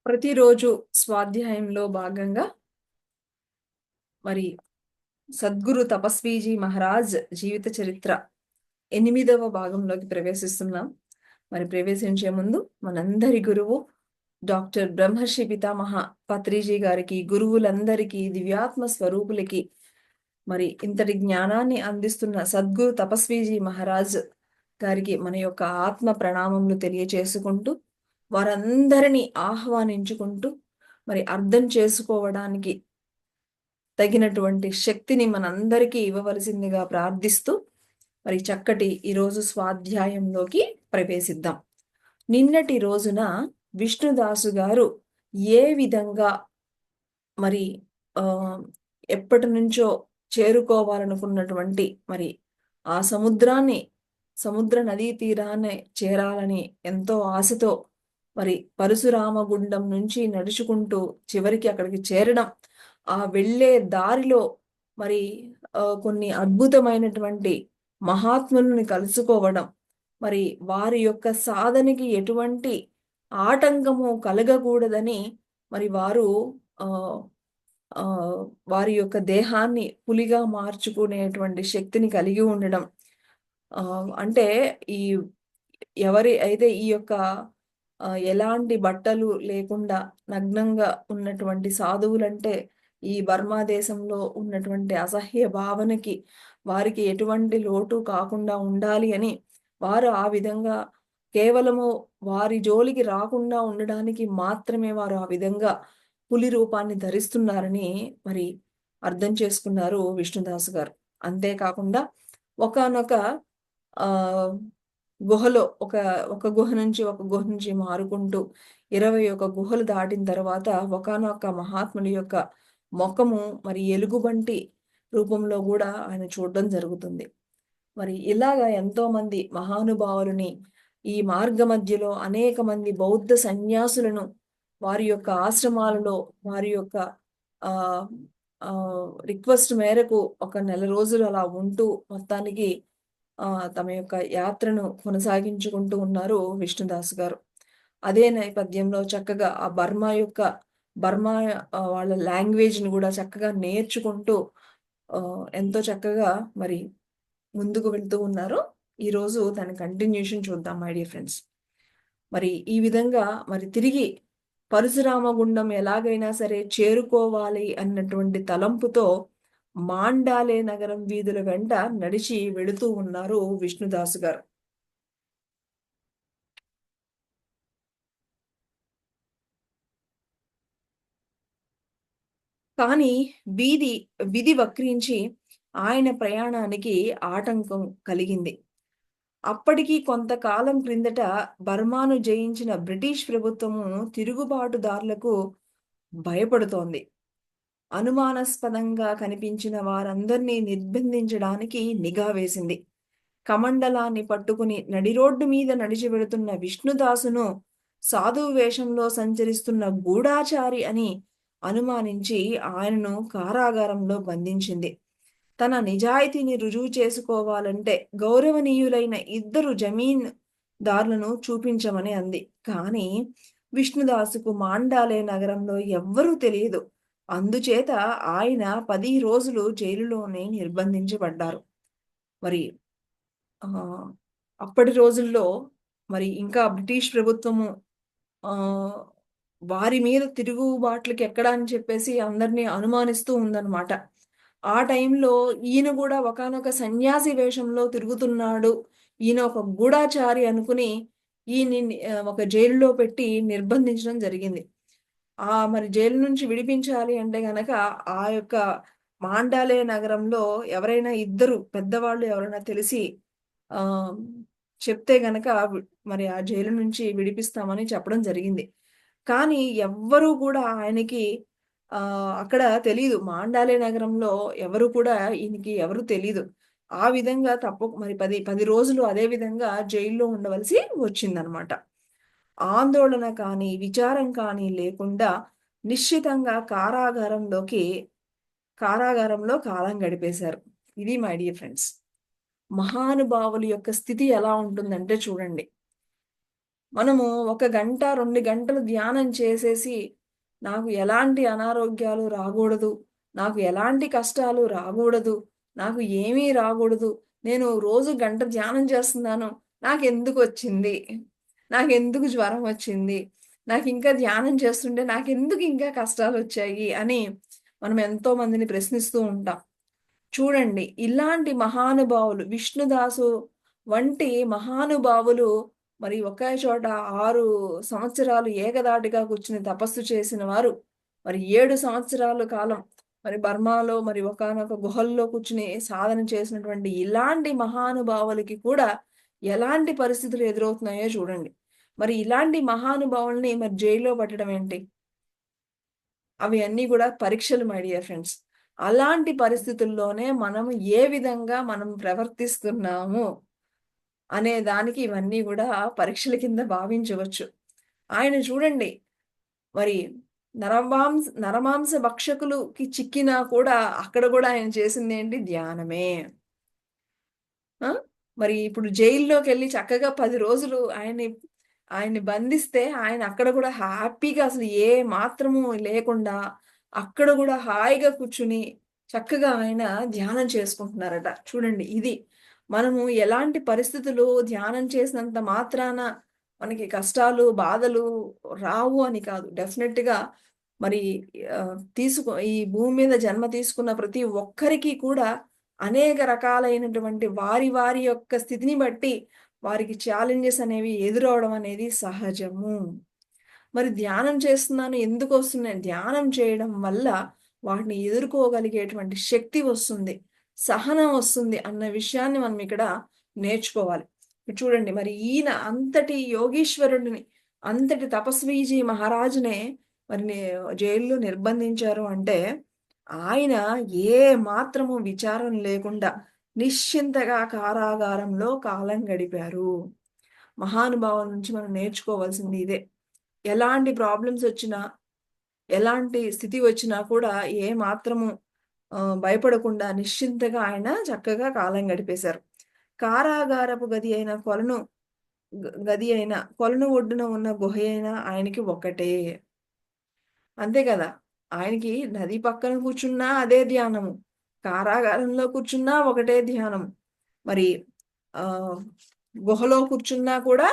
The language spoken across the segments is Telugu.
ప్రతిరోజు స్వాధ్యాయంలో భాగంగా మరి సద్గురు తపస్వీజీ మహారాజ్ జీవిత చరిత్ర 8వ భాగంలోకి ప్రవేశిస్తున్నాం. మరి ప్రవేశించే ముందు మనందరి గురువు డాక్టర్ బ్రహ్మర్షి పితామహ పత్రిజీ గారికి, గురువులందరికీ, దివ్యాత్మ స్వరూపులకి, మరి ఇంతటి జ్ఞానాన్ని అందిస్తున్న సద్గురు తపస్వీజీ మహారాజ్ గారికి మన యొక్క ఆత్మ ప్రణామములు తెలియచేసుకుంటూ, వారందరినీ ఆహ్వానించుకుంటూ, మరి అర్థం చేసుకోవడానికి తగినటువంటి శక్తిని మనందరికీ ఇవ్వవలసిందిగా ప్రార్థిస్తూ మరి చక్కటి ఈరోజు స్వాధ్యాయంలోకి ప్రవేశిద్దాం. నిన్నటి రోజున విష్ణుదాసు గారు ఏ విధంగా మరి ఎప్పటి నుంచో చేరుకోవాలనుకున్నటువంటి మరి ఆ సముద్ర నదీ తీరాన్ని చేరాలని ఎంతో ఆశతో మరి పరశురామగుండం నుంచి నడుచుకుంటూ చివరికి అక్కడికి చేరడం, ఆ వెళ్ళే దారిలో మరి కొన్ని అద్భుతమైనటువంటి మహాత్ములని కలుసుకోవడం, మరి వారి యొక్క సాధనకి ఎటువంటి ఆటంకము కలగకూడదని మరి వారు వారి యొక్క దేహాన్ని పులిగా మార్చుకునేటువంటి శక్తిని కలిగి ఉండడం. అంటే ఈ ఎవరి అయితే ఈ యొక్క ఎలాంటి బట్టలు లేకుండా నగ్నంగా ఉన్నటువంటి సాధువులంటే ఈ బర్మా దేశంలో ఉన్నటువంటి అసహ్య భావనకి వారికి ఎటువంటి లోటు కాకుండా ఉండాలి అని వారు ఆ విధంగా కేవలము వారి జోలికి రాకుండా ఉండడానికి మాత్రమే వారు ఆ విధంగా పులి రూపాన్ని ధరిస్తున్నారని మరి అర్థం చేసుకున్నారు విష్ణుదాస్ గారు. అంతేకాకుండా ఒకానొక ఆ గుహలో ఒక గుహ నుంచి ఒక గుహ నుంచి మారుకుంటూ 21 గుహలు దాటిన తర్వాత ఒకానొక మహాత్ముడి యొక్క ముఖము మరి ఎలుగుబంటి రూపంలో కూడా ఆయన చూడడం జరుగుతుంది. మరి ఇలాగా ఎంతో మంది మహానుభావులని ఈ మార్గ మధ్యలో అనేక మంది బౌద్ధ సన్యాసులను వారి యొక్క ఆశ్రమాలలో వారి యొక్క ఆ రిక్వెస్ట్ మేరకు ఒక నెల రోజులు అలా ఉంటూ మొత్తానికి తమ యొక్క యాత్రను కొనసాగించుకుంటూ ఉన్నారు విష్ణుదాస్ గారు. అదే నేపథ్యంలో చక్కగా ఆ బర్మా వాళ్ళ లాంగ్వేజ్ని కూడా చక్కగా నేర్చుకుంటూ ఎంతో చక్కగా మరి ముందుకు వెళ్తూ ఉన్నారు. ఈరోజు దాని కంటిన్యూషన్ చూద్దాం మై డియర్ ఫ్రెండ్స్. మరి ఈ విధంగా మరి తిరిగి పరశురామగుండం ఎలాగైనా సరే చేరుకోవాలి అన్నటువంటి తలంపుతో మాండాలే నగరం వీధుల వెంట నడిచి వెళుతూ ఉన్నారు విష్ణుదాసు గారు. కానీ విధి వక్రించి ఆయన ప్రయాణానికి ఆటంకం కలిగింది. అప్పటికి కొంతకాలం క్రిందట బర్మాను జయించిన బ్రిటిష్ ప్రభుత్వము తిరుగుబాటుదారులకు భయపడుతోంది. అనుమానాస్పదంగా కనిపించిన వారందరినీ నిర్బంధించడానికి నిఘా వేసింది. కమండలాన్ని పట్టుకుని నడిరోడ్డు మీద నడిచి వెళుతున్న విష్ణుదాసును సాధువు వేషంలో సంచరిస్తున్న గూఢాచారి అని అనుమానించి ఆయనను కారాగారంలో బంధించింది. తన నిజాయితీని రుజువు చేసుకోవాలంటే గౌరవనీయులైన 2 జమీందారులను చూపించమని అంది. కానీ విష్ణుదాసుకు మాండాలే నగరంలో ఎవ్వరూ తెలియదు. అందుచేత ఆయన 10 రోజులు జైలులోనే నిర్బంధించబడ్డారు. మరి అప్పటి రోజుల్లో మరి ఇంకా బ్రిటిష్ ప్రభుత్వము వారి మీద తిరుగుబాట్లకి ఎక్కడా అని చెప్పేసి అందరినీ అనుమానిస్తూ ఉందన్నమాట. ఆ టైంలో ఈయన కూడా ఒకానొక సన్యాసి వేషంలో తిరుగుతున్నాడు, ఈయన ఒక గూఢాచారి అనుకుని ఈయన్ని ఒక జైలులో పెట్టి నిర్బంధించడం జరిగింది. మరి జైలు నుంచి విడిపించాలి అంటే గనక ఆ యొక్క మాండాలే నగరంలో ఎవరైనా 2 పెద్దవాళ్ళు ఎవరైనా తెలిసి చెప్తే గనక మరి ఆ జైలు నుంచి విడిపిస్తామని చెప్పడం జరిగింది. కానీ ఎవ్వరూ కూడా ఆయనకి అక్కడ తెలీదు. మాండాలే నగరంలో ఎవరు కూడా ఈయనకి ఎవరు తెలీదు. ఆ విధంగా మరి 10 రోజులు అదే విధంగా జైల్లో ఉండవలసి వచ్చిందనమాట. ఆందోళన కానీ, విచారం కానీ లేకుండా నిశ్చితంగా కారాగారంలో కాలం గడిపేశారు. ఇది మై డియర్ ఫ్రెండ్స్. మహానుభావుల యొక్క స్థితి ఎలా ఉంటుందంటే చూడండి. మనము 1 గంట, 2 గంటలు ధ్యానం చేసేసి, నాకు ఎలాంటి అనారోగ్యాలు రాగూడదు, నాకు ఎలాంటి కష్టాలు రాగూడదు, నాకు ఏమీ రాగూడదు, నేను రోజు గంట ధ్యానం చేస్తున్నాను, నాకెందుకొచ్చింది? నాకెందుకు జ్వరం వచ్చింది? నాకింకా ధ్యానం చేస్తుంటే నాకెందుకు ఇంకా కష్టాలొచ్చాయి? అని మనం ఎంతో మందిని ప్రశ్నిస్తూ ఉంటాం. చూడండి, ఇలాంటి మహానుభావులు విష్ణుదాసు వంటి మహానుభావులు మరి ఒకే చోట 6 సంవత్సరాలు ఏకధాటిగా కూర్చుని తపస్సు చేసిన వారు, మరి 7 సంవత్సరాల కాలం మరి బర్మాలో మరి ఒకానొక గుహల్లో కూర్చుని సాధన చేసినటువంటి ఇలాంటి మహానుభావులకి కూడా ఎలాంటి పరిస్థితులు ఎదురవుతున్నాయో చూడండి. మరి ఇలాంటి మహానుభావుల్ని మరి జైల్లో పెట్టడం ఏంటి? అవి అన్నీ గూడా పరీక్షలు మై డియర్ ఫ్రెండ్స్. అలాంటి పరిస్థితుల్లోనే మనం ఏ విధంగా మనం ప్రవర్తిస్తున్నాము అనే దానికి ఇవన్నీ గూడా పరీక్షల కింద భావించవచ్చు. ఆయన చూడండి, మరి నరమాంస భక్షకులుకి చిక్కినా కూడా అక్కడ గూడా ఆయన చేసిందేంటి? ధ్యానమే. ఆ! మరి ఇప్పుడు జైల్లోకెళ్ళి చక్కగా 10 రోజులు ఆయన్ని బంధిస్తే ఆయన అక్కడ గూడా హ్యాపీగా అసలు ఏ మాత్రము లేకుండా అక్కడ గూడా హాయిగా కూర్చుని చక్కగా ఆయన ధ్యానం చేసుకుంటున్నారట. చూడండి ఇది. మనము ఎలాంటి పరిస్థితులు ధ్యానం చేసినంత మాత్రాన మనకి కష్టాలు, బాధలు రావు అని కాదు. డెఫినెట్‌గా మరి ఈ భూమి మీద జన్మ తీసుకున్న ప్రతి ఒక్కరికి కూడా అనేక రకాలైనటువంటి వారి యొక్క స్థితిని బట్టి వారికి ఛాలెంజెస్ అనేవి ఎదురవ్వడం అనేది సహజము. మరి ధ్యానం చేస్తున్నాను ఎందుకొస్తున్నాయి? ధ్యానం చేయడం వల్ల వాటిని ఎదుర్కోగలిగేటువంటి శక్తి వస్తుంది. సహనం వస్తుంది అన్న విషయాన్ని మనం ఇక్కడ నేర్చుకోవాలి. ఇప్పుడు చూడండి, మరి ఈయన అంతటి యోగీశ్వరుడిని, అంతటి తపస్వీజీ మహారాజునే మరి జైల్లో నిర్బంధించారు అంటే, ఆయన ఏ మాత్రము విచారం లేకుండా నిశ్చింతగా కారాగారంలో కాలం గడిపారు. మహానుభావుల నుంచి మనం నేర్చుకోవాల్సింది ఇదే. ఎలాంటి ప్రాబ్లమ్స్ వచ్చినా, ఎలాంటి స్థితి వచ్చినా కూడా ఏ మాత్రము భయపడకుండా నిశ్చింతగా ఆయన చక్కగా కాలం గడిపేశారు. కారాగారపు గది అయిన కొలను ఒడ్డున ఉన్న గుహ అయినా ఆయనకి ఒక్కటే. అంతే కదా! ఆయనకి నది పక్కన కూర్చున్నా అదే ధ్యానము. కారాగారంలో కూర్చున్నా ఒకటే ధ్యానం. మరి ఆహ్, గుహలో కూర్చున్నా కూడా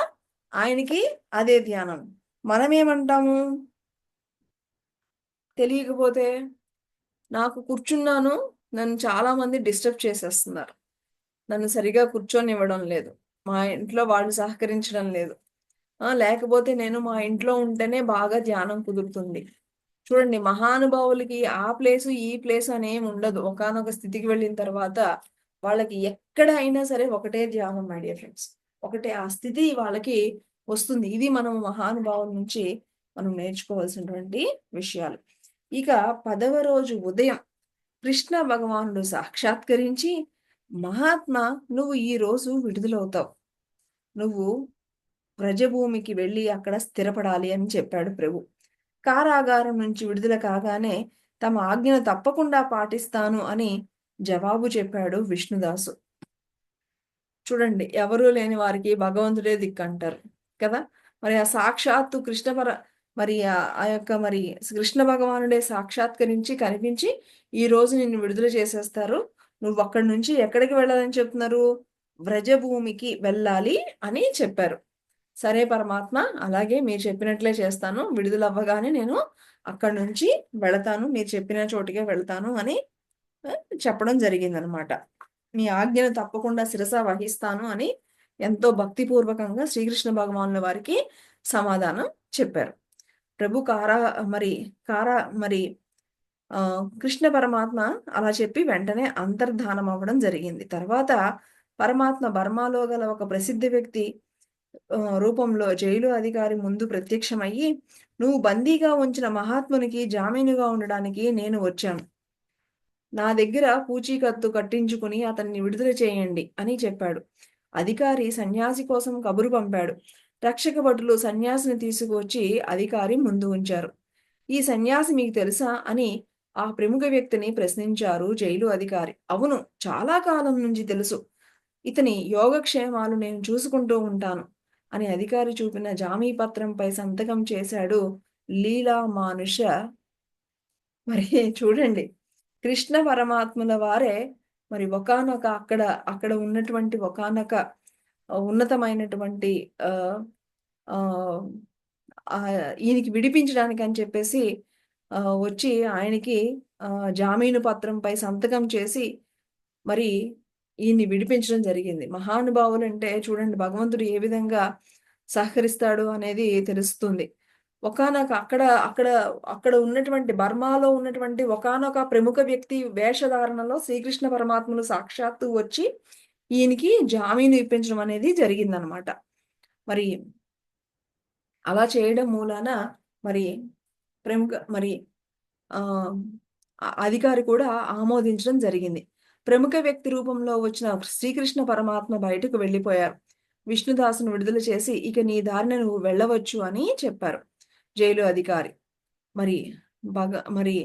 ఆయనకి అదే ధ్యానం. మనమేమంటాము? తెలియకపోతే, నాకు కూర్చున్నాను, నన్ను చాలామంది డిస్టర్బ్ చేసేస్తున్నారు. నన్ను సరిగ్గా కూర్చొనివ్వడం లేదు. మా ఇంట్లో వాళ్ళు సహకరించడం లేదు. లేకపోతే నేను మా ఇంట్లో ఉంటేనే బాగా ధ్యానం కుదురుతుంది. చూడండి, మహానుభావులకి ఆ ప్లేసు, ఈ ప్లేసు అనేముండదు. ఒకానొక స్థితికి వెళ్ళిన తర్వాత వాళ్ళకి ఎక్కడ అయినా సరే ఒకటే ధ్యానం మై డియర్ ఫ్రెండ్స్. ఒకటే ఆ స్థితి వాళ్ళకి వస్తుంది. ఇది మనం మహానుభావుల నుంచి మనం నేర్చుకోవాల్సినటువంటి విషయాలు. ఇక 10వ రోజు ఉదయం కృష్ణ భగవానుడు సాక్షాత్కరించి, "మహాత్మా, నువ్వు ఈరోజు విడుదలవుతావు. నువ్వు వ్రజభూమికి వెళ్ళి అక్కడ స్థిరపడాలి" అని చెప్పాడు ప్రభు. కారాగారం నుంచి విడుదల కాగానే తమ ఆజ్ఞను తప్పకుండా పాటిస్తాను అని జవాబు చెప్పాడు విష్ణుదాసు. చూడండి, ఎవరూ లేని వారికి భగవంతుడే దిక్కంటారు కదా! మరి ఆ సాక్షాత్తు మరి ఆ యొక్క మరి కృష్ణ భగవానుడే సాక్షాత్కరించి కనిపించి, "ఈరోజు నిన్ను విడుదల చేసేస్తారు. నువ్వక్కడి నుంచి ఎక్కడికి వెళ్ళాలని చెప్తున్నారు? వ్రజభూమికి వెళ్ళాలి" అని చెప్పారు. సరే పరమాత్మ, అలాగే మీరు చెప్పినట్లే చేస్తాను. విడుదలవ్వగానే నేను అక్కడి నుంచి వెళతాను. మీరు చెప్పిన చోటికే వెళ్తాను అని చెప్పడం జరిగిందనమాట. మీ ఆజ్ఞను తప్పకుండా శిరస వహిస్తాను అని ఎంతో భక్తిపూర్వకంగా శ్రీకృష్ణ భగవానుల వారికి సమాధానం చెప్పారు. ప్రభు మరి కారా మరి కృష్ణ పరమాత్మ అలా చెప్పి వెంటనే అంతర్ధానం అవ్వడం జరిగింది. తర్వాత పరమాత్మ బర్మాలో గల ఒక ప్రసిద్ధ వ్యక్తి రూపంలో జైలు అధికారి ముందు ప్రత్యక్షమయ్యి, "నువ్వు బందీగా ఉంచిన మహాత్మునికి జామీనుగా ఉండడానికి నేను వచ్చాను. నా దగ్గర పూచీకత్తు కట్టించుకుని అతన్ని విడుదల చేయండి" అని చెప్పాడు. అధికారి సన్యాసి కోసం కబురు పంపాడు. రక్షక భటులు సన్యాసిని తీసుకువచ్చి అధికారి ముందు ఉంచారు. "ఈ సన్యాసి మీకు తెలుసా?" అని ఆ ప్రముఖ వ్యక్తిని ప్రశ్నించారు జైలు అధికారి. "అవును, చాలా కాలం నుంచి తెలుసు. ఇతని యోగక్షేమాలు నేను చూసుకుంటూ ఉంటాను. అని అధికారి చూపిన జామీ పత్రంపై సంతకం చేశాడు లీలా మానుష. మరి చూడండి, కృష్ణ పరమాత్ముల వారే మరి ఒకానొక అక్కడ అక్కడ ఉన్నటువంటి ఒకానొక ఉన్నతమైనటువంటి ఆహ్, ఆహ్, ఈయనకి విడిపించడానికి అని చెప్పేసి వచ్చి ఆయనకి జామీను పత్రంపై సంతకం చేసి మరి ఈయన్ని విడిపించడం జరిగింది. మహానుభావులంటే చూడండి, భగవంతుడు ఏ విధంగా సహకరిస్తాడు అనేది తెలుస్తుంది. ఒకానొక అక్కడ అక్కడ అక్కడ ఉన్నటువంటి బర్మాలో ఉన్నటువంటి ఒకానొక ప్రముఖ వ్యక్తి వేషధారణలో శ్రీకృష్ణ పరమాత్ములు సాక్షాత్తు వచ్చి ఈయనకి జామీను ఇప్పించడం అనేది జరిగిందనమాట. మరి అలా చేయడం మూలాన మరి ప్రముఖ మరి ఆహ్, అధికారి కూడా ఆమోదించడం జరిగింది. ప్రముఖ వ్యక్తి రూపంలో వచ్చిన శ్రీకృష్ణ పరమాత్మ బయటకు వెళ్ళిపోయారు. విష్ణుదాసును విడుదల చేసి, "ఇక నీ దారిన నువ్వు వెళ్ళవచ్చు" అని చెప్పారు జైలు అధికారి. మరి మరి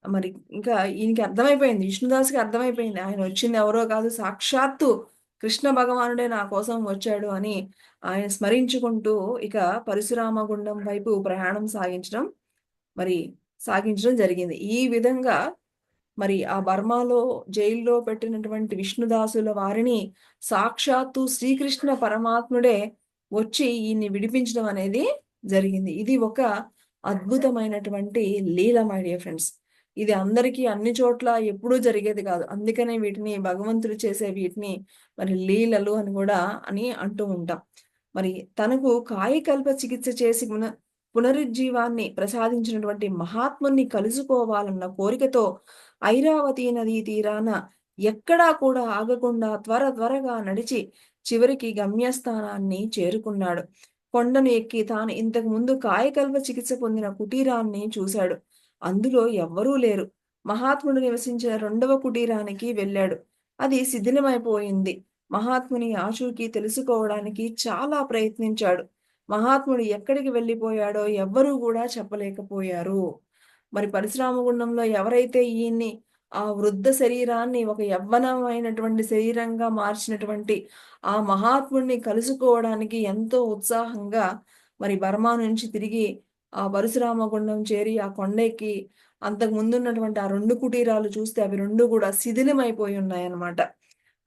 మరి ఇంకా ఈయనకి అర్థమైపోయింది. విష్ణుదాస్‌కి అర్థమైపోయింది. ఆయన వచ్చింది ఎవరో కాదు, సాక్షాత్తు కృష్ణ భగవానుడే నా కోసం వచ్చాడు అని ఆయన స్మరించుకుంటూ ఇక పరశురామ గుండం వైపు ప్రయాణం మరి సాగించడం జరిగింది. ఈ విధంగా మరి ఆ బర్మాలో జైల్లో పెట్టినటువంటి విష్ణుదాసుల వారిని సాక్షాత్తు శ్రీకృష్ణ పరమాత్ముడే వచ్చి ఈయన్ని విడిపించడం అనేది జరిగింది. ఇది ఒక అద్భుతమైనటువంటి లీల మై డియర్ ఫ్రెండ్స్. ఇది అందరికీ అన్ని చోట్ల ఎప్పుడూ జరిగేది కాదు. అందుకనే వీటిని భగవంతుడు చేసే వీటిని మరి లీలలు అని కూడా అంటూ ఉంటాం. మరి తనకు కాయకల్ప చికిత్స చేసి పునరుజ్జీవాన్ని ప్రసాదించినటువంటి మహాత్ముని కలుసుకోవాలన్న కోరికతో ఐరావతి నదీ తీరాన ఎక్కడా కూడా ఆగకుండా త్వరగా నడిచి చివరికి గమ్యస్థానాన్ని చేరుకున్నాడు. కొండను ఎక్కి తాను ఇంతకు ముందు కాయకల్ప చికిత్స పొందిన కుటీరాన్ని చూశాడు. అందులో ఎవ్వరూ లేరు. మహాత్ముడు నివసించిన రెండవ కుటీరానికి వెళ్ళాడు. అది శిథిలమైపోయింది. మహాత్ముని ఆచూకీ తెలుసుకోవడానికి చాలా ప్రయత్నించాడు. మహాత్ముడు ఎక్కడికి వెళ్ళిపోయాడో ఎవ్వరూ కూడా చెప్పలేకపోయారు. మరి పరశురామగుండంలో ఎవరైతే ఈయన్ని ఆ వృద్ధ శరీరాన్ని ఒక యవ్వనమైనటువంటి శరీరంగా మార్చినటువంటి ఆ మహాత్ముడిని కలుసుకోవడానికి ఎంతో ఉత్సాహంగా మరి బర్మా నుంచి తిరిగి ఆ పరశురామగుండం చేరి ఆ కొండెక్కి అంతకు ముందున్నటువంటి ఆ 2 కుటీరాలు చూస్తే అవి 2 కూడా శిథిలమైపోయి ఉన్నాయన్నమాట.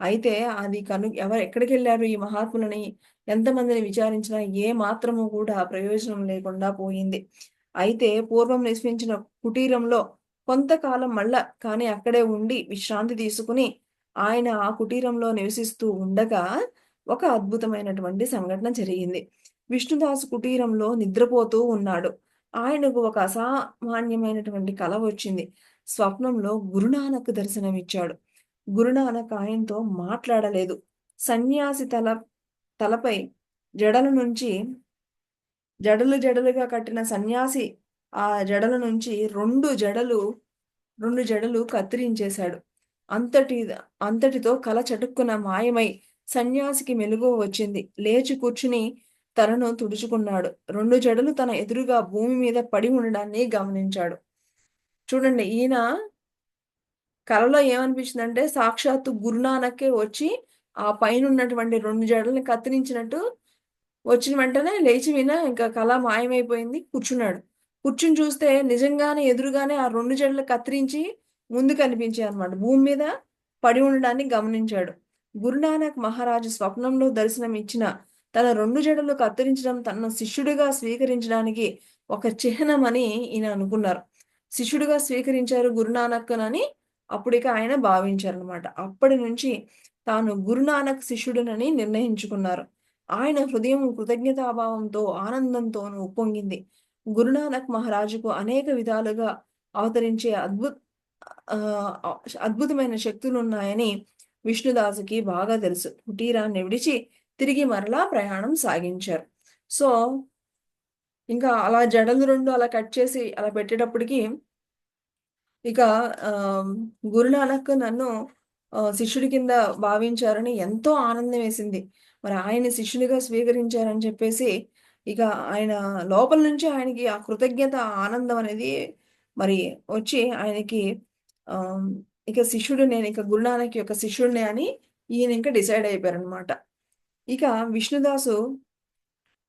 అయితే అది ఎక్కడికెళ్లారు ఈ మహాత్ములని ఎంతమందిని విచారించినా ఏ మాత్రము కూడా ప్రయోజనం లేకుండా పోయింది. అయితే పూర్వం నివసించిన కుటీరంలో కొంతకాలం మళ్ళా కానీ అక్కడే ఉండి విశ్రాంతి తీసుకుని ఆయన ఆ కుటీరంలో నివసిస్తూ ఉండగా ఒక అద్భుతమైనటువంటి సంఘటన జరిగింది. విష్ణుదాసు కుటీరంలో నిద్రపోతూ ఉన్నాడు. ఆయనకు ఒక అసామాన్యమైనటువంటి కల వచ్చింది. స్వప్నంలో గురునానక్ దర్శనమిచ్చాడు. గురునానక్ ఆయనతో మాట్లాడలేదు. సన్యాసి తలపై జడల నుంచి జడలుగా కట్టిన సన్యాసి ఆ జడల నుంచి 2 జడలు కత్తిరించేశాడు. అంతటితో కల చటుక్కున మాయమై సన్యాసికి మెలకువ వచ్చింది. లేచి కూర్చుని తలను తుడుచుకున్నాడు. 2 జడలు తన ఎదురుగా భూమి మీద పడి ఉండడాన్ని గమనించాడు. చూడండి, ఈయన కలలో ఏమనిపించిందంటే సాక్షాత్తు గురునానక్కే వచ్చి ఆ పైనున్నటువంటి 2 జడలని కత్తిరించినట్టు వచ్చిన వెంటనే లేచి ఇంకా కళ మాయమైపోయింది. కూర్చున్నాడు. కూర్చుని చూస్తే నిజంగానే ఎదురుగానే ఆ 2 జడలు కత్తిరించి ముందు కనిపించాయన్నమాట. భూమి మీద పడి ఉండడాన్ని గమనించాడు. గురునానక్ మహారాజు స్వప్నంలో దర్శనం ఇచ్చిన తన 2 జడలు కత్తిరించడం తనను శిష్యుడిగా స్వీకరించడానికి ఒక చిహ్నమని ఈయన అనుకున్నారు. శిష్యుడిగా స్వీకరించారు గురునానక్‌నని అప్పుడిక ఆయన భావించారన్నమాట. అప్పటి నుంచి తాను గురునానక్ శిష్యుడినని నిర్ణయించుకున్నారు. ఆయన హృదయం కృతజ్ఞతాభావంతో, ఆనందంతోనూ ఉప్పొంగింది. గురునానక్ మహారాజుకు అనేక విధాలుగా అవతరించే ఆహ్, అద్భుతమైన శక్తులున్నాయని విష్ణుదాసుకి బాగా తెలుసు. కుటీరాన్ని విడిచి తిరిగి మరలా ప్రయాణం సాగించారు. సో, ఇంకా అలా జడలు 2 అలా కట్ చేసి అలా పెట్టేటప్పటికి ఇక ఆహ్, గురునానక్ నన్ను శిష్యుడి కింద భావించారని ఎంతో ఆనందం వేసింది. మరి ఆయన్ని శిష్యునిగా స్వీకరించారని చెప్పేసి, ఇక ఆయన లోపల నుంచి ఆయనకి ఆ కృతజ్ఞత, ఆనందం అనేది మరి వచ్చి ఆయనకి ఆహ్, ఇక నేనిక గురునానక్ యొక్క శిష్యుడినే అని ఈయన ఇంకా డిసైడ్ అయిపోయారనమాట. ఇక విష్ణుదాసు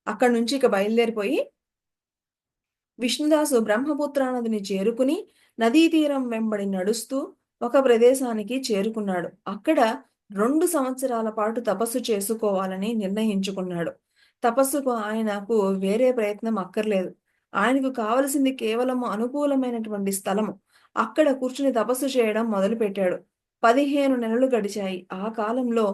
అక్కడి నుంచి ఇక బయలుదేరిపోయి విష్ణుదాసు బ్రహ్మపుత్ర నదిని చేరుకుని నదీ తీరం వెంబడి నడుస్తూ ఒక ప్రదేశానికి చేరుకున్నాడు. అక్కడ 2 సంవత్సరాల పాటు తపస్సు చేసుకోవాలని నిర్ణయించుకున్నాడు. తపస్సుకు ఆయనకు వేరే ప్రయత్నం అక్కర్లేదు. ఆయనకు కావలసింది కేవలం అనుకూలమైనటువంటి స్థలము. అక్కడ కూర్చుని తపస్సు చేయడం మొదలుపెట్టాడు. 15 నెలలు గడిచాయి. ఆ కాలంలో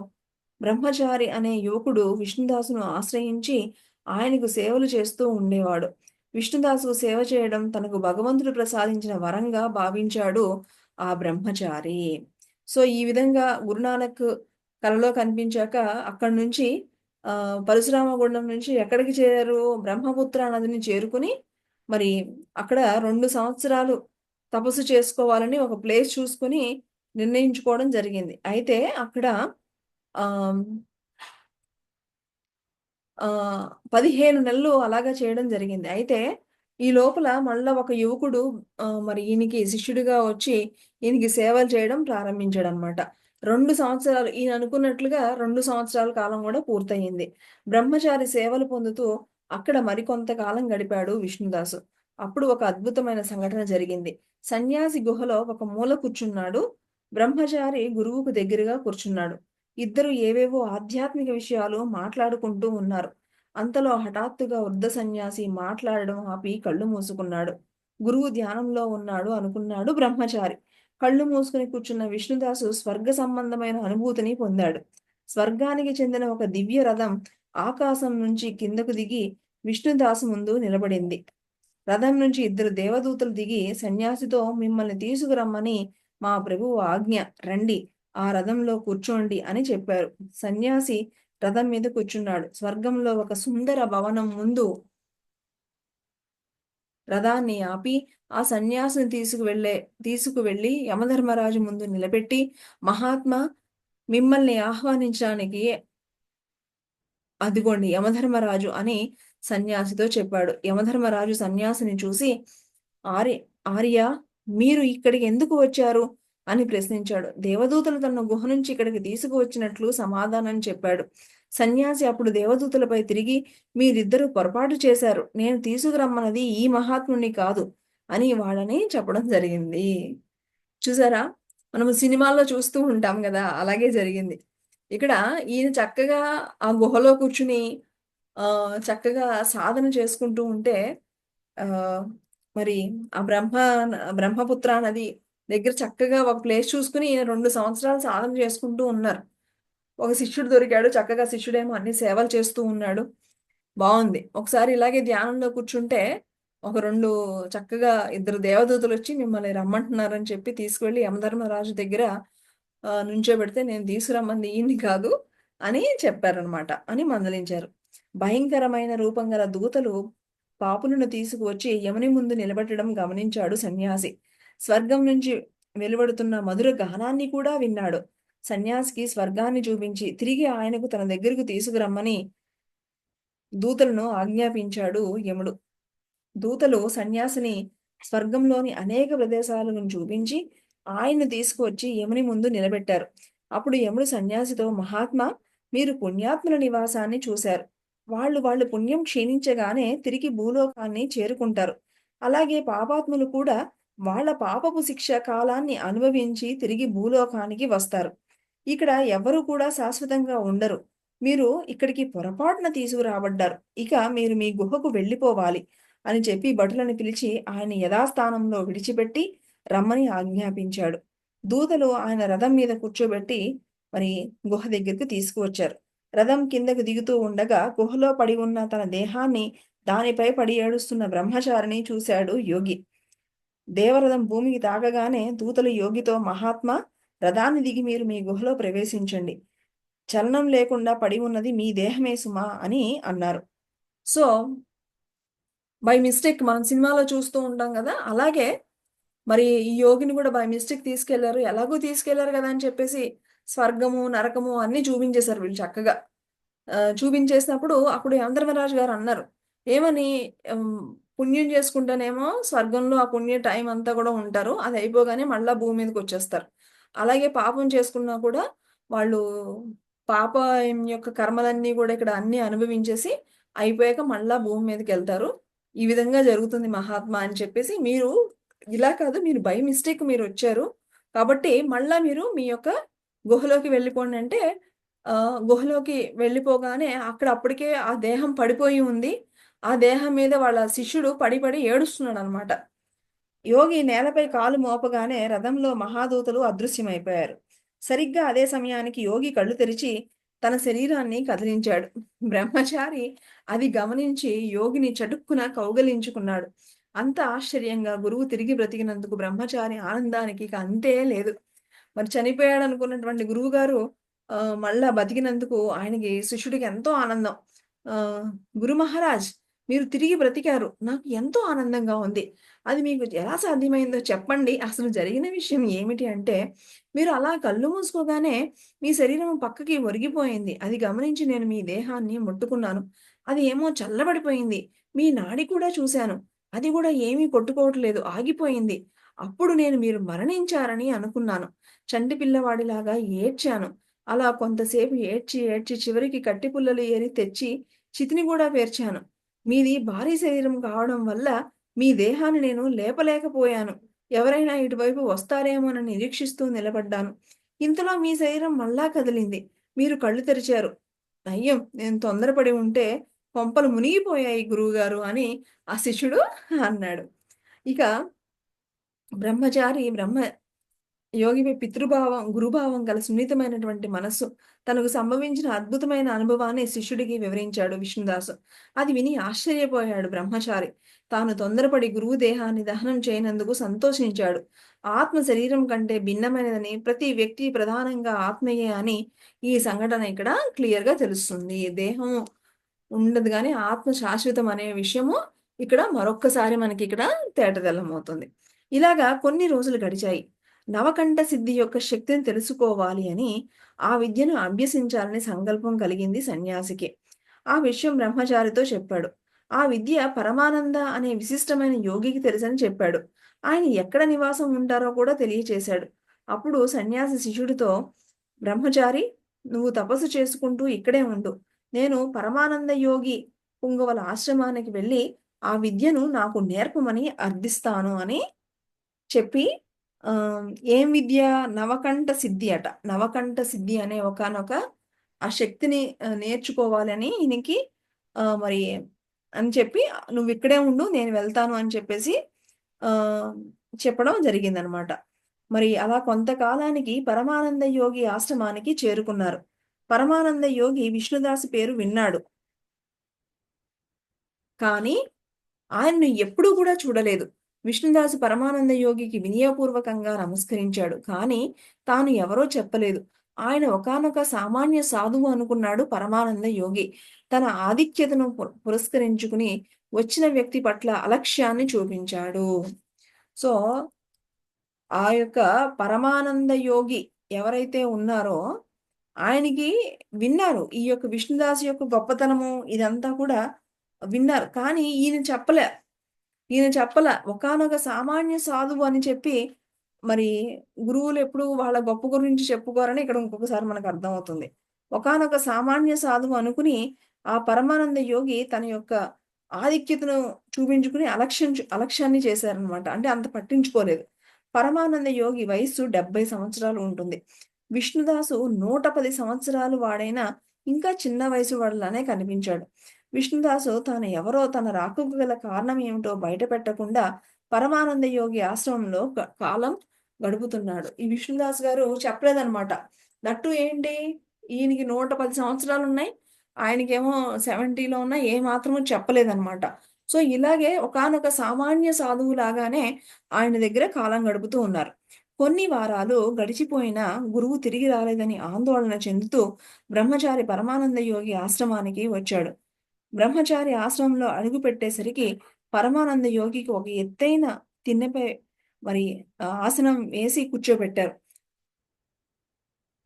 బ్రహ్మచారి అనే యువకుడు విష్ణుదాసును ఆశ్రయించి ఆయనకు సేవలు చేస్తూ ఉండేవాడు. విష్ణుదాసుకు సేవ చేయడం తనకు భగవంతుడు ప్రసాదించిన వరంగా భావించాడు ఆ బ్రహ్మచారి. సో, ఈ విధంగా గురునానక్ కలలో కనిపించాక అక్కడి నుంచి పరశురామగుండం నుంచి ఎక్కడికి చేరారు? బ్రహ్మపుత్ర నదిని చేరుకుని మరి అక్కడ 2 సంవత్సరాలు తపస్సు చేసుకోవాలని ఒక ప్లేస్ చూసుకొని నిర్ణయించుకోవడం జరిగింది. అయితే అక్కడ ఆహ్ 15 నెలలు అలాగా చేయడం జరిగింది. అయితే ఈ లోపల మళ్ళా ఒక యువకుడు మరి ఈయనకి శిష్యుడిగా వచ్చి ఈయనకి సేవలు చేయడం ప్రారంభించాడనమాట. 2 సంవత్సరాలు ఈయన అనుకున్నట్లుగా 2 సంవత్సరాల కాలం గూడా పూర్తయింది. బ్రహ్మచారి సేవలు పొందుతూ అక్కడ మరికొంత కాలం గడిపాడు విష్ణుదాసు. అప్పుడు ఒక అద్భుతమైన సంఘటన జరిగింది. సన్యాసి గుహలో ఒక మూల కూర్చున్నాడు. బ్రహ్మచారి గురువుకు దగ్గరగా కూర్చున్నాడు. ఇద్దరు ఏవేవో ఆధ్యాత్మిక విషయాలు మాట్లాడుకుంటూ ఉన్నారు. అంతలో హఠాత్తుగా వృద్ధ సన్యాసి మాట్లాడడం ఆపి కళ్ళు మూసుకున్నాడు. గురువు ధ్యానంలో ఉన్నాడు అనుకున్నాడు బ్రహ్మచారి. కళ్ళు మూసుకుని కూర్చున్న విష్ణుదాసు స్వర్గ సంబంధమైన అనుభూతిని పొందాడు. స్వర్గానికి చెందిన ఒక దివ్య రథం ఆకాశం నుంచి కిందకు దిగి విష్ణుదాసు ముందు నిలబడింది. రథం నుంచి 2 దేవదూతలు దిగి సన్యాసితో మిమ్మల్ని తీసుకురమ్మని మా ప్రభువు ఆజ్ఞ. రండి, ఆ రథంలో కూర్చోండి అని చెప్పారు. సన్యాసి రథం మీద కూర్చున్నాడు. స్వర్గంలో ఒక సుందర భవనం ముందు రథాన్ని ఆపి ఆ సన్యాసిని తీసుకువెళ్ళి యమధర్మరాజు ముందు నిలబెట్టి, మహాత్మా, మిమ్మల్ని ఆహ్వానించడానికి అదిగోండి యమధర్మరాజు అని సన్యాసితో చెప్పాడు. యమధర్మరాజు సన్యాసిని చూసి ఆర్య ఆర్య మీరు ఇక్కడికి ఎందుకు వచ్చారు అని ప్రశ్నించాడు. దేవదూతలు తనను గుహ నుంచి ఇక్కడికి తీసుకువచ్చినట్లు సమాధానం చెప్పాడు. సన్యాసి అప్పుడు దేవదూతలపై తిరిగి మీరిద్దరూ పొరపాటు చేశారు. నేను తీసుకురమ్మన్నది ఈ మహాత్ముని కాదు అని వాళ్ళని చెప్పడం జరిగింది. చూసారా? మనము సినిమాల్లో చూస్తూ ఉంటాం గదా! అలాగే జరిగింది. ఇక్కడ ఈయన చక్కగా ఆ గుహలో కూర్చుని చక్కగా సాధన చేసుకుంటూ ఉంటే ఆహ్, మరి ఆ బ్రహ్మపుత్ర నది దగ్గర చక్కగా ఒక ప్లేస్ చూసుకొని ఈయన 2 సంవత్సరాలు సాధన చేసుకుంటూ ఉన్నారు. ఒక శిష్యుడు దొరికాడు. చక్కగా శిష్యుడేమో అన్ని సేవలు చేస్తూ ఉన్నాడు. బావుంది. ఒకసారి ఇలాగే ధ్యానంలో కూర్చుంటే ఒక 2 చక్కగా 2 దేవదూతలొచ్చి మిమ్మల్ని రమ్మంటున్నారని చెప్పి తీసుకువెళ్ళి యమధర్మరాజు దగ్గర నుంచోబెడితే నేను తీసుకురమ్మంది ఈయన్ని కాదు అని చెప్పారనమాట. అని మందలించారు. భయంకరమైన రూపం గల దూతలు పాపులను తీసుకువచ్చి యముని ముందు నిలబెట్టడం గమనించాడు సన్యాసి. స్వర్గం నుంచి వెలువడుతున్న మధుర గానాన్ని కూడా విన్నాడు. సన్యాసికి స్వర్గాన్ని చూపించి తిరిగి ఆయనకు తన దగ్గరకు తీసుకురమ్మని దూతలను ఆజ్ఞాపించాడు యముడు. దూతలు సన్యాసిని స్వర్గంలోని అనేక ప్రదేశాలను చూపించి ఆయన్ను తీసుకువచ్చి యముని ముందు నిలబెట్టారు. అప్పుడు యముడు సన్యాసితో మహాత్మా, మీరు పుణ్యాత్ముల నివాసాన్ని చూశారు. వాళ్ళు పుణ్యం క్షీణించగానే తిరిగి భూలోకాన్ని చేరుకుంటారు. అలాగే పాపాత్ములు కూడా వాళ్ళ పాపపు శిక్ష కాలాన్ని అనుభవించి తిరిగి భూలోకానికి వస్తారు. ఇక్కడ ఎవ్వరూ కూడా శాశ్వతంగా ఉండరు. మీరు ఇక్కడికి పొరపాటున తీసుకురాబడ్డారు. ఇక మీరు మీ గుహకు వెళ్ళిపోవాలి అని చెప్పి భటులను పిలిచి ఆయన యథాస్థానంలో విడిచిపెట్టి రమ్మని ఆజ్ఞాపించాడు. దూతలు ఆయన రథం మీద కూర్చోబెట్టి మరి గుహ దగ్గరికి తీసుకువచ్చారు. రథం కిందకు దిగుతూ ఉండగా గుహలో పడి ఉన్న తన దేహాన్ని దానిపై పడి ఏడుస్తున్న బ్రహ్మచారిని చూశాడు యోగి. దేవరథం భూమికి తాకగానే దూతలు యోగితో మహాత్మా, రథాన్ని దిగి మీరు మీ గుహలో ప్రవేశించండి. చలనం లేకుండా పడి ఉన్నది మీ దేహమే సుమా అని అన్నారు. సో, బై మిస్టేక్ మనం సినిమాలో చూస్తూ ఉంటాం గదా! అలాగే మరి ఈ యోగిని గూడా బై మిస్టేక్ తీసుకెళ్లారు. ఎలాగో తీసుకెళ్లారు గదా అని చెప్పేసి స్వర్గము, నరకము అన్నీ చూపించేశారు వీళ్ళు చక్కగా. చూపించేసినప్పుడు అప్పుడు యమధర్మరాజు గారు అన్నారు. ఏమని హ్మ్, పుణ్యం చేసుకుంటేనేమో స్వర్గంలో ఆ పుణ్య టైం అంతా గూడా ఉంటారు. అది అయిపోగానే మళ్ళా భూమి మీదకొచ్చేస్తారు. అలాగే పాపం చేసుకున్నా కూడా వాళ్ళు పాపం యొక్క కర్మలన్నీ గూడా ఇక్కడ అన్నీ అనుభవించేసి అయిపోయాక మళ్ళా భూమి మీదకెళ్తారు. ఈ విధంగా జరుగుతుంది మహాత్మా అని చెప్పేసి, మీరు ఇలా కాదు, మీరు బై మిస్టేక్ మీరొచ్చారు. కాబట్టి మళ్ళా మీరు మీ యొక్క గుహలోకి వెళ్ళిపోండి అంటే, గుహలోకి వెళ్ళిపోగానే అక్కడ అప్పటికే ఆ దేహం పడిపోయి ఉంది. ఆ దేహం మీద వాళ్ళ శిష్యుడు పడి పడి ఏడుస్తున్నాడనమాట. యోగి నేలపై కాలు మోపగానే రథంలో మహాదూతలు అదృశ్యమైపోయారు. సరిగ్గా అదే సమయానికి యోగి కళ్ళు తెరిచి తన శరీరాన్ని కదిలించాడు. బ్రహ్మచారి అది గమనించి యోగిని చటుక్కున కౌగలించుకున్నాడు. అంత ఆశ్చర్యంగా గురువు తిరిగి బ్రతికినందుకు బ్రహ్మచారి ఆనందానికి ఇక అంతే లేదు. మరి చనిపోయాడనుకున్నటువంటి గురువుగారు మళ్ళా బతికినందుకు ఆయనకి శిష్యుడికి ఎంతో ఆనందం. గురు మహారాజ్, మీరు తిరిగి బ్రతికారు. నాకు ఎంతో ఆనందంగా ఉంది. అది మీకు ఎలా సాధ్యమైందో చెప్పండి. అసలు జరిగిన విషయం ఏమిటి అంటే, మీరు అలా కళ్ళు మూసుకోగానే మీ శరీరం పక్కకి ఒరిగిపోయింది. అది గమనించి నేను మీ దేహాన్ని ముట్టుకున్నాను. అది ఏమో చల్లబడిపోయింది. మీ నాడి కూడా చూశాను. అది కూడా ఏమీ కొట్టుకోవట్లేదు. ఆగిపోయింది. అప్పుడు నేను మీరు మరణించారని అనుకున్నాను. చంటి పిల్లవాడిలాగా ఏడ్చాను. అలా కొంతసేపు ఏడ్చి, ఏడ్చి చివరికి కట్టిపుల్లలు ఏరి తెచ్చి చితిని గూడా పేర్చాను. మీది భారీ శరీరం కావడం వల్ల మీ దేహాన్ని నేను లేపలేకపోయాను. ఎవరైనా ఇటువైపు వస్తారేమోనని నిరీక్షిస్తూ నిలబడ్డాను. ఇంతలో మీ శరీరం మళ్ళా కదిలింది. మీరు కళ్ళు తెరిచారు. అయ్యం! నేను తొందరపడి ఉంటే కొంపలు మునిగిపోయాయి గురువుగారు అని ఆ శిష్యుడు అన్నాడు. ఇక బ్రహ్మ యోగిపై పితృభావం, గురుభావం గల సున్నితమైనటువంటి మనస్సు తనకు సంభవించిన అద్భుతమైన అనుభవాన్ని శిష్యుడికి వివరించాడు విష్ణుదాసు. అది విని ఆశ్చర్యపోయాడు బ్రహ్మచారి. తాను తొందరపడి గురువు దేహాన్ని దహనం చేయనందుకు సంతోషించాడు. ఆత్మ శరీరం కంటే భిన్నమైనదని, ప్రతి వ్యక్తి ప్రధానంగా ఆత్మయే అని ఈ సంఘటన ఇక్కడ క్లియర్‌గా తెలుస్తుంది. దేహం ఉండదు గానీ ఆత్మ శాశ్వతం అనే విషయము ఇక్కడ మరొక్కసారి మనకిక్కడ తేటతెల్లమవుతుంది. ఇలాగా కొన్ని రోజులు గడిచాయి. నవకంఠ సిద్ధి యొక్క శక్తిని తెలుసుకోవాలి అని, ఆ విద్యను అభ్యసించాలని సంకల్పం కలిగింది సన్యాసికి. ఆ విషయం బ్రహ్మచారితో చెప్పాడు. ఆ విద్య పరమానంద అనే విశిష్టమైన యోగికి తెలుసని చెప్పాడు. ఆయన ఎక్కడ నివాసం ఉంటారో కూడా తెలియచేశాడు. అప్పుడు సన్యాసి శిష్యుడితో, బ్రహ్మచారి, నువ్వు తపస్సు చేసుకుంటూ ఇక్కడే ఉండు. నేను పరమానంద యోగి పుంగవుల ఆశ్రమానికి వెళ్ళి ఆ విద్యను నాకు నేర్పమని అర్థిస్తాను అని చెప్పి, ఆహ్, ఏం విద్య? నవకంఠ సిద్ధి అట. నవకంఠ సిద్ధి అనే ఒకానొక ఆ శక్తిని నేర్చుకోవాలని ఈయనకి మరి అని చెప్పి, "నువ్విక్కడే ఉండు. నేను వెళ్తాను" అని చెప్పేసి ఆహ్, చెప్పడం జరిగిందనమాట. మరి అలా కొంతకాలానికి పరమానంద యోగి ఆశ్రమానికి చేరుకున్నారు. పరమానంద యోగి విష్ణుదాసు పేరు విన్నాడు. కానీ ఆయన్ను ఎప్పుడూ కూడా చూడలేదు. విష్ణుదాసు పరమానంద యోగికి వినయపూర్వకంగా నమస్కరించాడు. కానీ తాను ఎవరో చెప్పలేదు. ఆయన ఒకానొక సామాన్య సాధువు అనుకున్నాడు పరమానంద యోగి. తన ఆధిక్యతను పురస్కరించుకుని వచ్చిన వ్యక్తి పట్ల అలక్ష్యాన్ని చూపించాడు. సో, ఆ యొక్క పరమానంద యోగి ఎవరైతే ఉన్నారో ఆయనకి విన్నారు. ఈ యొక్క విష్ణుదాసు యొక్క గొప్పతనము ఇదంతా కూడా విన్నారు. కానీ ఈయన చెప్పల. ఒకానొక సామాన్య సాధువు అని చెప్పి, మరి గురువులెప్పుడు వాళ్ళ గొప్ప గురించి చెప్పుకోరని ఇక్కడ ఇంకొకసారి మనకర్థమవుతుంది. ఒకానొక సామాన్య సాధువు అనుకుని, ఆ పరమానంద యోగి తన యొక్క ఆధిక్యతను చూపించుకుని అలక్ష్యాన్ని చేశారనమాట. అంటే అంత పట్టించుకోలేదు. పరమానంద యోగి వయస్సు 70 సంవత్సరాలు ఉంటుంది. విష్ణుదాసు 110 సంవత్సరాలు వాడైనా ఇంకా చిన్న వయసు వాడిలానే కనిపించాడు. విష్ణుదాసు తాను ఎవరో, తన రాకకు గల కారణం ఏమిటో బయట పెట్టకుండా పరమానంద యోగి ఆశ్రమంలో కాలం గడుపుతున్నాడు. ఈ విష్ణుదాస్ గారు చెప్పలేదనమాట. దట్టు ఏంటి, ఈయనకి 110 సంవత్సరాలున్నాయి. ఆయనకేమో 70లో ఉన్నాయి. ఏ మాత్రము చెప్పలేదనమాట. సో, ఇలాగే ఒకానొక సామాన్య సాధువులాగానే ఆయన దగ్గర కాలం గడుపుతూ ఉన్నారు. కొన్ని వారాలు గడిచిపోయినా గురువు తిరిగి రాలేదని ఆందోళన చెందుతూ బ్రహ్మచారి పరమానంద యోగి ఆశ్రమానికి వచ్చాడు. బ్రహ్మచారి ఆశ్రమంలో అడుగుపెట్టేసరికి పరమానంద యోగికి ఒక ఎత్తైన తిన్నెపై మరి ఆసనం వేసి కూర్చోబెట్టారు.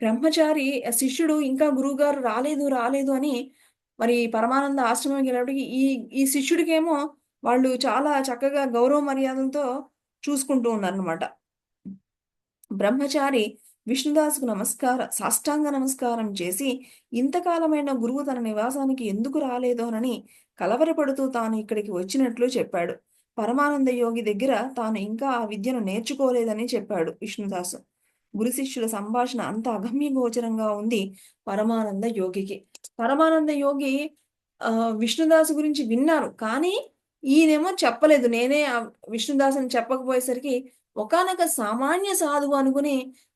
బ్రహ్మచారి శిష్యుడు ఇంకా గురువుగారు రాలేదు, రాలేదు అని మరి పరమానంద ఆశ్రమంకెళ్ళేప్పటికి ఈ ఈ శిష్యుడికేమో వాళ్ళు చాలా చక్కగా గౌరవ మర్యాదలతో చూసుకుంటూ ఉన్నారనమాట. బ్రహ్మచారి విష్ణుదాసుకు సాష్టాంగ నమస్కారం చేసి, ఇంతకాలమైన గురువు తన నివాసానికి ఎందుకు రాలేదోనని కలవరపడుతూ తాను ఇక్కడికి వచ్చినట్లు చెప్పాడు. పరమానంద యోగి దగ్గర తాను ఇంకా ఆ విద్యను నేర్చుకోలేదని చెప్పాడు విష్ణుదాసు. గురు శిష్యుల సంభాషణ అంత అగమ్యగోచరంగా ఉంది పరమానంద యోగికి. పరమానంద యోగి విష్ణుదాసు గురించి విన్నారు. కానీ ఈయనేమో చెప్పలేదు. నేనే విష్ణుదాసుని చెప్పకపోయేసరికి ఒకానొక సామాన్య సాధువు అనుకుని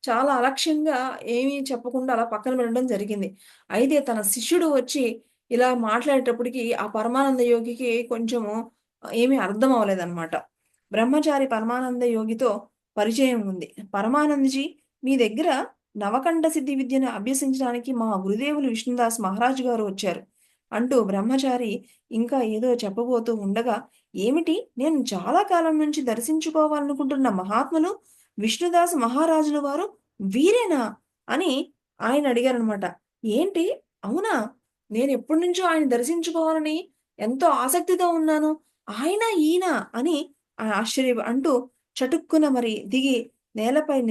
చాలా అలక్ష్యంగా ఏమీ చెప్పకుండా అలా పక్కన వెళ్ళడం జరిగింది. అయితే తన శిష్యుడు వచ్చి ఇలా మాట్లాడేటప్పటికి ఆ పరమానంద యోగికి కొంచెము ఏమీ అర్థం అవ్వలేదన్నమాట. బ్రహ్మచారి పరమానంద యోగితో పరిచయం ఉంది. "పరమానందజీ, మీ దగ్గర నవకంఠ సిద్ధి విద్యను అభ్యసించడానికి మా గురుదేవులు విష్ణుదాస్ మహారాజు గారు వచ్చారు" అంటూ బ్రహ్మచారి ఇంకా ఏదో చెప్పబోతూ ఉండగా, "ఏమిటి? నేను చాలా కాలం నుంచి దర్శించుకోవాలనుకుంటున్న మహాత్ములు విష్ణుదాస్ మహారాజుల వారు వీరేనా?" అని ఆయన అడిగారనమాట. "ఏంటి? అవునా? నేనెప్పటినుంచో ఆయన దర్శించుకోవాలని ఎంతో ఆసక్తితో ఉన్నాను. ఆయన ఈయన?" అని అంటూ చటుక్కున మరి దిగి నేలపై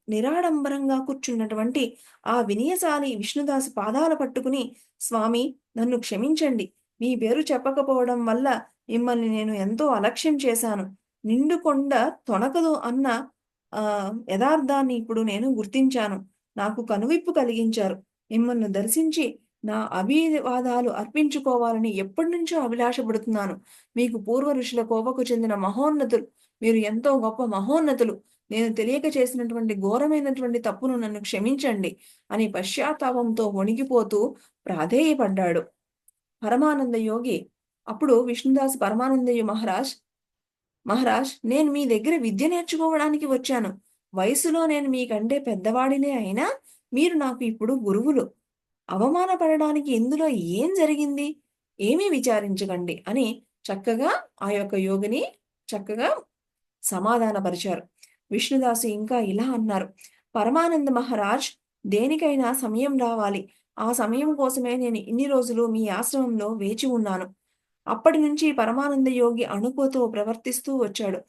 నిరాడంబరంగా కూర్చున్నటువంటి ఆ వినయశాలి విష్ణుదాసు పాదాలు పట్టుకుని, "స్వామి, నన్ను క్షమించండి. మీ పేరు చెప్పకపోవడం వల్ల మిమ్మల్ని నేను ఎంతో అలక్ష్యం చేశాను. నిండు కొండ తొణకదు అన్న యథార్థాన్ని ఇప్పుడు నేను గుర్తించాను. నాకు కనువిప్పు కలిగించారు. మిమ్మల్ని దర్శించి నా అభివాదాలు అర్పించుకోవాలని ఎప్పటినుంచో అభిలాషపడుతున్నాను. మీకు పూర్వ ఋషుల కోవకు చెందిన మహోన్నతులు. మీరు ఎంతో గొప్ప మహోన్నతులు. నేను తెలియక చేసినటువంటి ఘోరమైనటువంటి తప్పును నన్ను క్షమించండి" అని పశ్చాత్తాపంతో వణికిపోతూ ప్రాధేయపడ్డాడు. పరమానంద యోగి అప్పుడు విష్ణుదాస్ పరమానందయ్య మహారాజ్, నేను మీ దగ్గర విద్య నేర్చుకోవడానికి వచ్చాను. వయసులో నేను మీకంటే పెద్దవాడినే అయినా మీరు నాకు ఇప్పుడు గురువులు. అవమానపడడానికి ఇందులో ఏం జరిగింది? ఏమీ విచారించకండి అని చక్కగా ఆ యొక్క యోగిని చక్కగా సమాధానపరిచారు. విష్ణుదాసు ఇంకా ఇలా అన్నారు. "పరమానంద మహారాజ్, దేనికైనా సమయం రావాలి. ఆ సమయం కోసమే నేను ఇన్ని రోజులు మీ ఆశ్రమంలో వేచి ఉన్నాను." అప్పటి నుంచి పరమానంద యోగి అణుకుతో ప్రవర్తిస్తూ వచ్చాడు.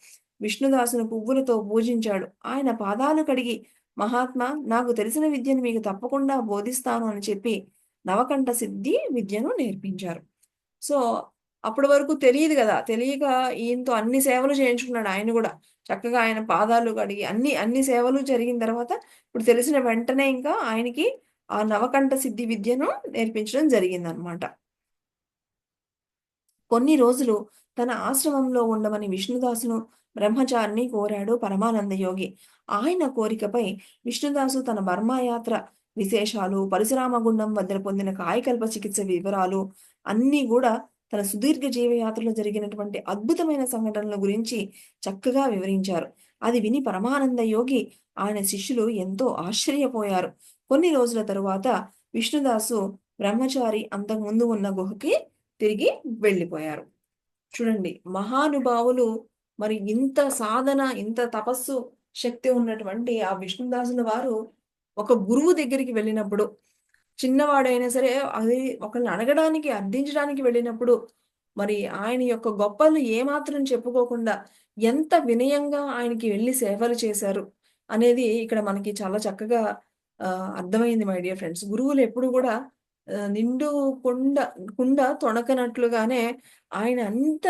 విష్ణుదాసును పువ్వులతో పూజించాడు. ఆయన పాదాలు కడిగి, "మహాత్మా, నాకు తెలిసిన విద్యను మీకు తప్పకుండా బోధిస్తాను" అని చెప్పి నవకంఠ సిద్ధి విద్యను నేర్పించారు. సో, అప్పటి వరకు తెలీదు గదా! తెలియక ఈయనతో అన్ని సేవలు చేయించుకున్నాడు ఆయన గూడా. చక్కగా ఆయన పాదాలు కడిగి అన్ని సేవలు జరిగిన తర్వాత ఇప్పుడు తెలిసిన వెంటనే ఇంకా ఆయనకి ఆ నవకంఠ సిద్ధి విద్యను నేర్పించడం జరిగిందనమాట. కొన్ని రోజులు తన ఆశ్రమంలో ఉండమని విష్ణుదాసును బ్రహ్మచారిని కోరాడు పరమానంద యోగి. ఆయన కోరికపై విష్ణుదాసు తన బర్మా యాత్ర విశేషాలు, పరశురామగుండం వద్ద పొందిన కాయకల్ప చికిత్స వివరాలు అన్నీ గూడా తన సుదీర్ఘ జీవయాత్రలో జరిగినటువంటి అద్భుతమైన సంఘటనల గురించి చక్కగా వివరించారు. అది విని పరమానంద యోగి, ఆయన శిష్యులు ఎంతో ఆశ్చర్యపోయారు. కొన్ని రోజుల తరువాత విష్ణుదాసు బ్రహ్మచారి అంతకుముందు ఉన్న గుహకి తిరిగి వెళ్ళిపోయారు. చూడండి, మహానుభావులు మరి ఇంత సాధన, ఇంత తపస్సు శక్తి ఉన్నటువంటి ఆ విష్ణుదాసుల వారు ఒక గురువు దగ్గరికి వెళ్ళినప్పుడు, చిన్నవాడైనా సరే అది ఒకళ్ళని అడగడానికి, అర్థించడానికి వెళ్ళినప్పుడు, మరి ఆయన యొక్క గొప్పలు ఏమాత్రం చెప్పుకోకుండా ఎంత వినయంగా ఆయనకి వెళ్లి సేవలు చేశారు అనేది ఇక్కడ మనకి చాలా చక్కగా అర్థమైంది మై డియర్ ఫ్రెండ్స్. గురువులు ఎప్పుడు గూడా నిండు కుండ కుండ తొణకనట్లుగానే ఆయన అంత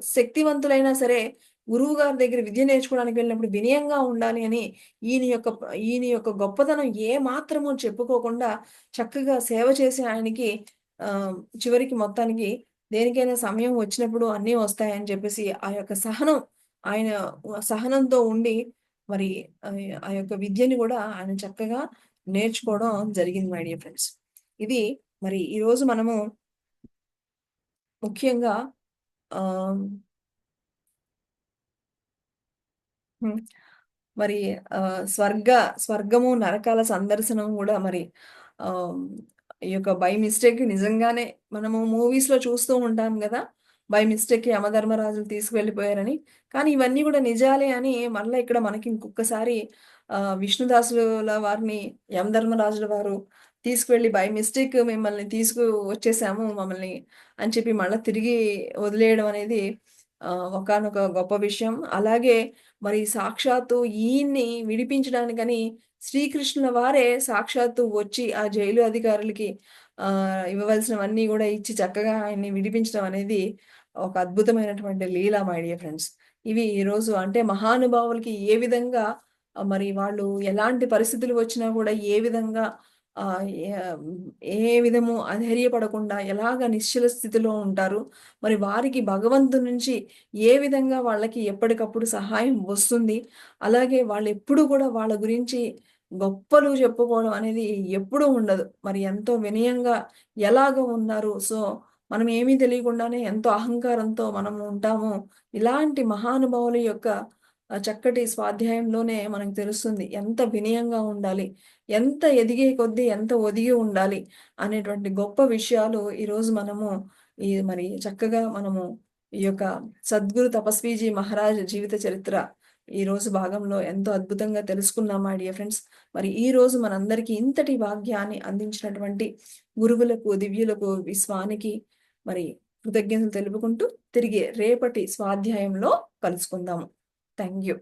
శక్తివంతులైనా సరే, గురువుగారి దగ్గర విద్య నేర్చుకోవడానికి వెళ్ళినప్పుడు వినయంగా ఉండాలి అని ఈయన యొక్క గొప్పతనం ఏ మాత్రము చెప్పుకోకుండా చక్కగా సేవ చేసి ఆయనకి చివరికి మొత్తానికి దేనికైనా సమయం వచ్చినప్పుడు అన్నీ వస్తాయని చెప్పేసి ఆ యొక్క ఆయన సహనంతో ఉండి మరి ఆ యొక్క విద్యని గూడా ఆయన చక్కగా నేర్చుకోవడం జరిగింది మై డియర్ ఫ్రెండ్స్. ఇది మరి ఈరోజు మనము ముఖ్యంగా ఆహ్, హ్మ్. మరి స్వర్గము, నరకాల సందర్శనం గూడా మరి ఆహ్, ఈ యొక్క బై మిస్టేక్ నిజంగానే మనము మూవీస్‌లో చూస్తూ ఉంటాం గదా! బై మిస్టేక్ యమధర్మరాజులు తీసుకువెళ్ళిపోయారని. కానీ ఇవన్నీ గూడా నిజాలే అని మళ్ళా ఇక్కడ మనకి ఇంకొకసారి విష్ణుదాసుల వారిని యమధర్మరాజుల వారు తీసుకువెళ్ళి బై మిస్టేక్ మిమ్మల్ని వచ్చేసాము మమ్మల్ని అని చెప్పి మళ్ళా తిరిగి వదిలేయడం అనేది ఒకానొక గొప్ప విషయం. అలాగే మరి సాక్షాత్తు ఈయన్ని విడిపించడానికని శ్రీకృష్ణుల వారే సాక్షాత్తు వచ్చి ఆ జైలు అధికారులకి ఇవ్వవలసినవన్నీ గూడా ఇచ్చి చక్కగా ఆయన్ని విడిపించడం అనేది ఒక అద్భుతమైనటువంటి లీల మై డియర్ ఫ్రెండ్స్. ఇవి ఈరోజు అంటే మహానుభావులకి ఏ విధంగా మరి వాళ్ళు ఎలాంటి పరిస్థితులు వచ్చినా కూడా ఏ విధంగా ఆహ్, య ఏ విధము అధైర్యపడకుండా ఎలాగ నిశ్చల స్థితిలో ఉంటారు. మరి వారికి భగవంతుడి నుంచి ఏ విధంగా వాళ్ళకి ఎప్పటికప్పుడు సహాయం వస్తుంది. అలాగే వాళ్ళెప్పుడు కూడా వాళ్ళ గురించి గొప్పలు చెప్పుకోవడం అనేది ఎప్పుడూ ఉండదు. మరి ఎంతో వినయంగా ఎలాగ ఉన్నారు. సో, మనం ఏమీ తెలియకుండానే ఎంతో అహంకారంతో మనము ఉంటాము. ఇలాంటి మహానుభావుల యొక్క చక్కటి స్వాధ్యాయంలోనే మనకు తెలుస్తుంది. ఎంత వినయంగా ఉండాలి. ఎంత ఎదిగే కొద్దీ ఎంత ఒదిగి ఉండాలి అనేటువంటి గొప్ప విషయాలు ఈరోజు మనము మరి చక్కగా మనము ఈ యొక్క సద్గురు తపస్వీజీ మహారాజ్ జీవిత చరిత్ర ఈరోజు భాగంలో ఎంతో అద్భుతంగా తెలుసుకున్నాం మై డియర్ ఫ్రెండ్స్. మరి ఈరోజు మనందరికీ ఇంతటి భాగ్యాన్ని అందించినటువంటి గురువులకు, దివ్యులకు, విశ్వానికి మరి కృతజ్ఞతలు తెలుపుకుంటూ తిరిగి రేపటి స్వాధ్యాయంలో కలుసుకుందాము. Thank you.